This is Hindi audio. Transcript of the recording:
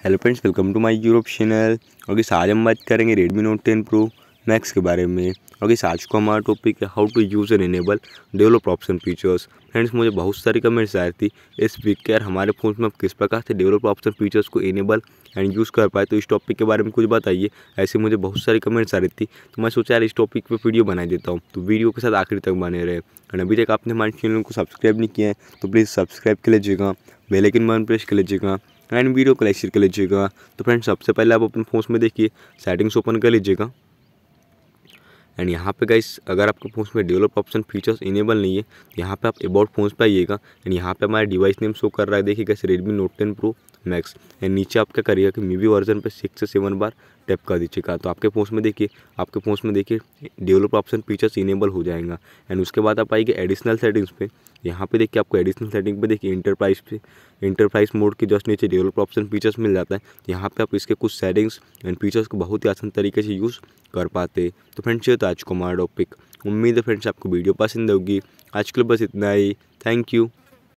Hello friends, welcome to my YouTube channel. और इस आज हम बात करेंगे Redmi Note 10 Pro Max के बारे में। और इस आज को हमारा टॉपिक है how to use and enable develop option features. Friends, मुझे बहुत सारी कमेंट्स आए थी इस वीक के यार हमारे फ़ोन में आप किस प्रकार से डेवलप ऑप्शन फीचर्स को इनेबल एंड यूज़ कर पाए, तो इस टॉपिक के बारे में कुछ बताइए। ऐसे मुझे बहुत सारी कमेंट्स आ रही थी, तो मैं सोचा यार इस टॉपिक पे वीडियो बना देता हूँ। तो वीडियो के साथ आखिर तक बने रहे। और अभी तक आपने हमारे चैनल को सब्सक्राइब नहीं किया है तो प्लीज़ सब्सक्राइब कर लीजिएगा, बेल आइकन बटन प्रेस कर लीजिएगा एंड वीडियो को लाइक शेयर कर लीजिएगा। तो फ्रेंड्स, सबसे पहले आप अपने फ़ोन में देखिए सेटिंग्स ओपन कर लीजिएगा। एंड यहाँ पे गाइस अगर आपके फ़ोन में डेवलप ऑप्शन फीचर्स इनेबल नहीं है, यहाँ पे आप अबाउट फ़ोन्स पे आइएगा। एंड यहाँ पे हमारा डिवाइस नेम शो कर रहा है, देखिए कैसे Redmi Note 10 Pro Max। And नीचे आप क्या करिएगा कि मे बी वर्जन पे 6 से 7 बार टैप कर दीजिएगा, तो आपके फ़ोन में देखिए डेवलप ऑप्शन फीचर्स इनेबल हो जाएगा। एंड उसके बाद आप आइए एडिशनल सेटिंग्स पे। यहाँ पे देखिए आपको एडिशनल सेटिंग पे देखिए इंटरप्राइज मोड के जस्ट नीचे डेवलप ऑप्शन फीचर्स मिल जाता है। यहाँ पे आप इसके कुछ सेटिंग्स एंड फीचर्स को बहुत ही आसान तरीके से यूज़ कर पाते। तो फ्रेंड्स, ये तो आज को हमारा टॉपिक। उम्मीद है फ्रेंड्स आपको वीडियो पसंद होगी। आज के लिए बस इतना ही। Thank you.